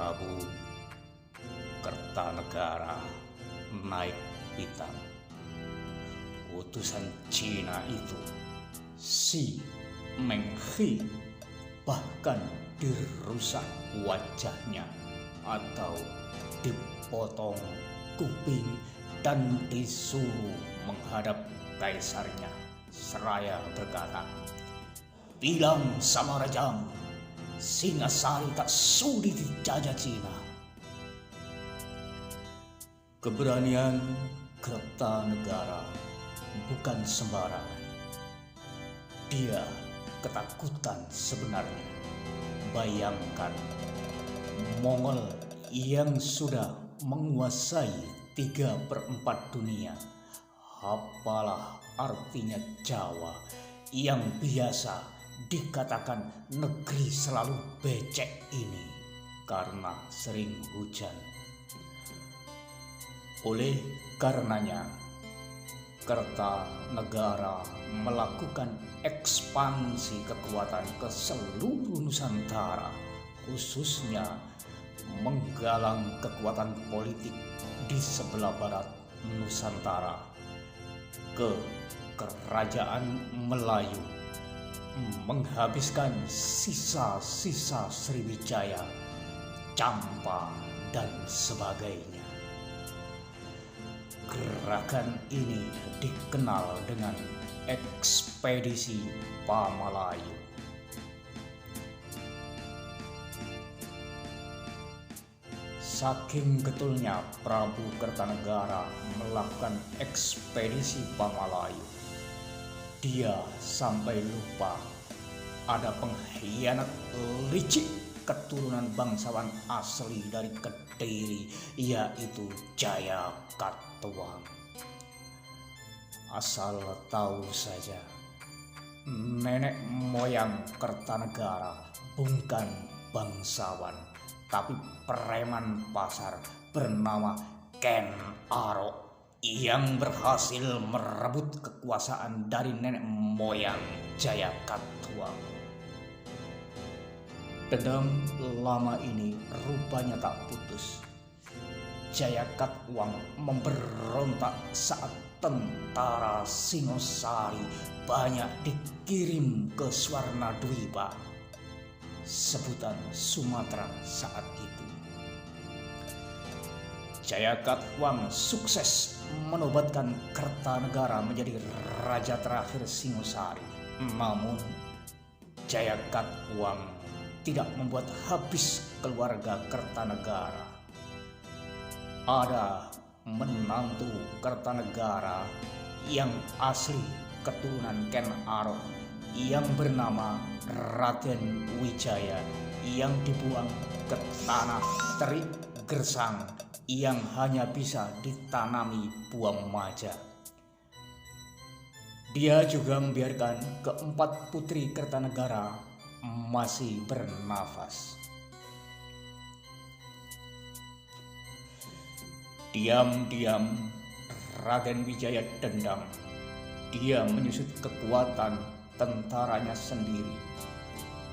Prabu Kertanegara naik pitam. Utusan Cina itu, si Menghi, bahkan dirusak wajahnya atau dipotong kuping dan disuruh menghadap kaisarnya seraya berkata, "Bilang sama Rajang, Singasari tak sudi dijajah Cina." Keberanian Kertanegara bukan sembarangan. Dia ketakutan sebenarnya. Bayangkan, Mongol yang sudah menguasai 3/4 dunia, apalah artinya Jawa yang biasa dikatakan negeri selalu becek ini karena sering hujan. Oleh karenanya, Kertanegara melakukan ekspansi kekuatan ke seluruh Nusantara, khususnya menggalang kekuatan politik di sebelah barat Nusantara ke Kerajaan Melayu, menghabiskan sisa-sisa Sriwijaya, Campa, dan sebagainya. Gerakan ini dikenal dengan Ekspedisi Pamalayu. Saking getulnya Prabu Kertanegara melakukan ekspedisi Pamalayu, dia sampai lupa ada pengkhianat licik keturunan bangsawan asli dari Kediri, yaitu Jayakatwang. Asal tahu saja, nenek moyang Kertanegara bukan bangsawan, tapi preman pasar bernama Ken Arok yang berhasil merebut kekuasaan dari nenek moyang Jayakatwang. Dendam lama ini rupanya tak putus. Jayakatwang memberontak saat tentara Singosari banyak dikirim ke Swarnadwipa, sebutan Sumatera saat itu. Jayakatwang sukses menobatkan Kertanegara menjadi raja terakhir Singosari. Namun Jayakatwang tidak membuat habis keluarga Kertanegara. Ada menantu Kertanegara yang asli keturunan Ken Arok yang bernama Raden Wijaya yang dibuang ke tanah terik gersang yang hanya bisa ditanami buah maja. Dia juga membiarkan keempat putri Kertanegara masih bernafas. Diam-diam Raden Wijaya dendam. Dia menyusut kekuatan tentaranya sendiri.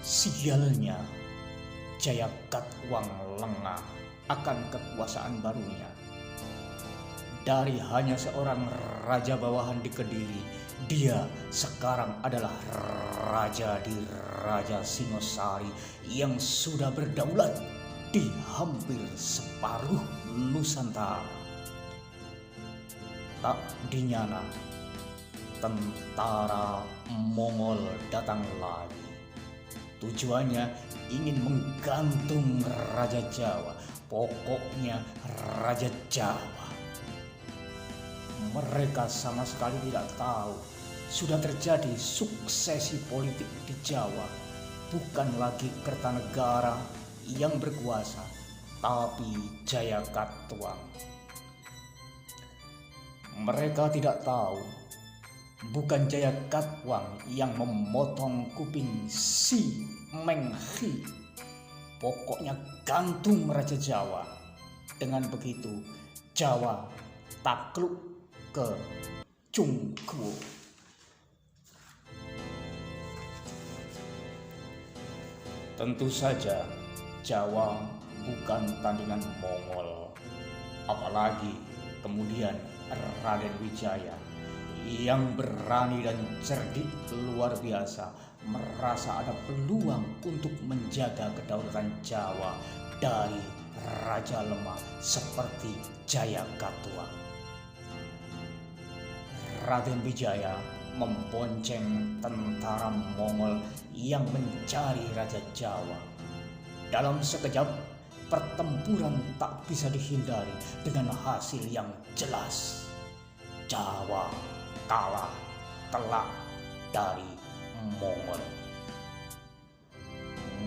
Sialnya, Jayakatwang lengah akan kekuasaan barunya. Dari hanya seorang raja bawahan di Kediri, dia sekarang adalah raja di Raja Singosari yang sudah berdaulat di hampir separuh Nusantara. Tak dinyana, tentara Mongol datang lagi. Tujuannya ingin menggantung Raja Jawa, pokoknya Raja Jawa. Mereka sama sekali tidak tahu sudah terjadi suksesi politik di Jawa. Bukan lagi Kertanegara yang berkuasa, tapi Jayakatwang. Mereka tidak tahu bukan Jayakatwang yang memotong kuping si Menghi. Pokoknya gantung Raja Jawa. Dengan begitu Jawa takluk ke Cungkuo. Tentu saja Jawa bukan tandingan Mongol. Apalagi kemudian Raden Wijaya yang berani dan cerdik luar biasa merasa ada peluang untuk menjaga kedaulatan Jawa dari raja lemah seperti Jayakatwang. Raden Wijaya membonceng tentara Mongol yang mencari Raja Jawa. Dalam sekejap, pertempuran tak bisa dihindari dengan hasil yang jelas. Jawa kalah telak dari Mongol.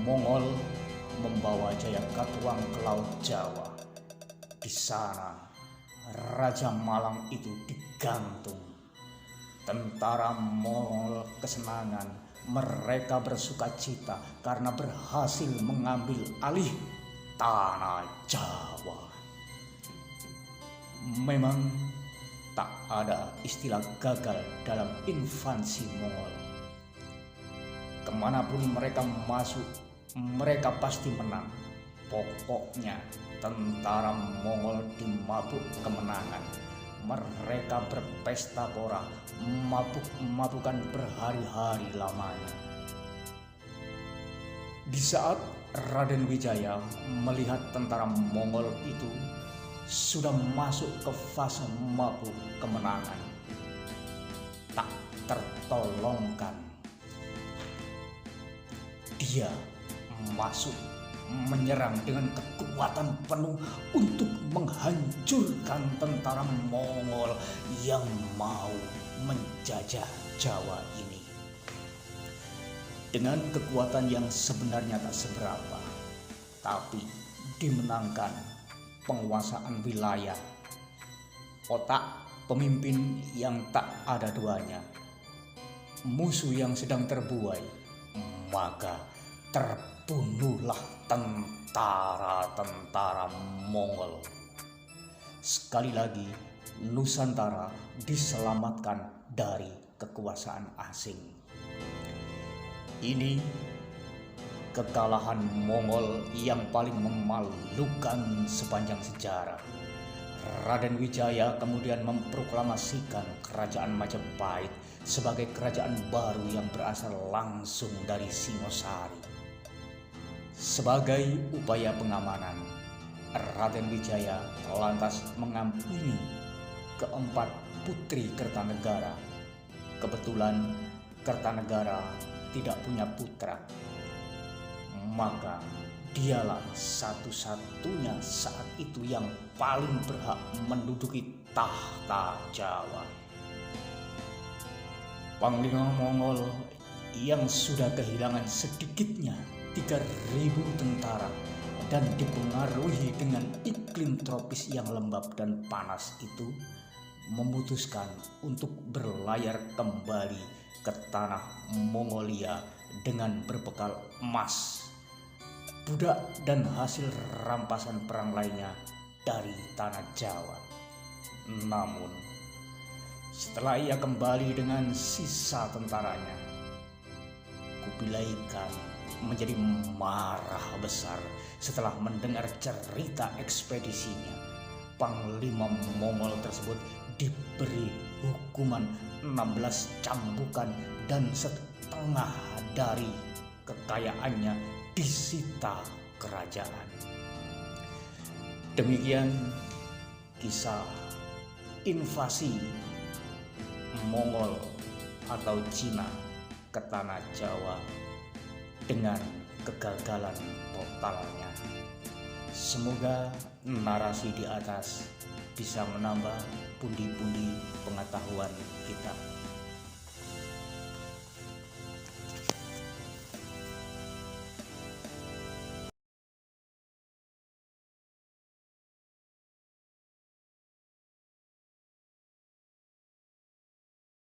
Mongol membawa Jayakatwang ke Laut Jawa. Di sana, Raja Malang itu digantung. Tentara Mongol kesenangan, mereka bersuka cita karena berhasil mengambil alih tanah Jawa. Memang tak ada istilah gagal dalam invasi Mongol. Kemanapun mereka masuk, mereka pasti menang. Pokoknya tentara Mongol dimabuk kemenangan. Mereka berpesta pora, mabuk-mabukan berhari-hari lamanya. Di saat Raden Wijaya melihat tentara Mongol itu sudah masuk ke fase mabuk kemenangan, tak tertolongkan, dia masuk menyerang dengan kekuatan penuh untuk menghancurkan tentara Mongol yang mau menjajah Jawa ini. Dengan kekuatan yang sebenarnya tak seberapa, tapi dimenangkan penguasaan wilayah, otak pemimpin yang tak ada duanya, musuh yang sedang terbuai, maka terbunuhlah tentara-tentara Mongol. Sekali lagi, Nusantara diselamatkan dari kekuasaan asing. Ini kekalahan Mongol yang paling memalukan sepanjang sejarah. Raden Wijaya kemudian memproklamasikan kerajaan Majapahit sebagai kerajaan baru yang berasal langsung dari Singosari. Sebagai upaya pengamanan, Raden Wijaya lantas mengampuni keempat putri Kertanegara. Kebetulan Kertanegara tidak punya putra, maka dialah satu-satunya saat itu yang paling berhak menduduki tahta Jawa. Panglima Mongol yang sudah kehilangan sedikitnya 3.000 tentara dan dipengaruhi dengan iklim tropis yang lembab dan panas itu memutuskan untuk berlayar kembali ke tanah Mongolia dengan berbekal emas, budak dan hasil rampasan perang lainnya dari tanah Jawa. Namun setelah ia kembali dengan sisa tentaranya, Kubilai Khan menjadi marah besar setelah mendengar cerita ekspedisinya. Panglima Mongol tersebut diberi hukuman 16 cambukan dan setengah dari kekayaannya disita kerajaan. Demikian kisah invasi Mongol atau Cina ke tanah Jawa dengan kegagalan totalnya. Semoga narasi di atas bisa menambah pundi-pundi pengetahuan kita.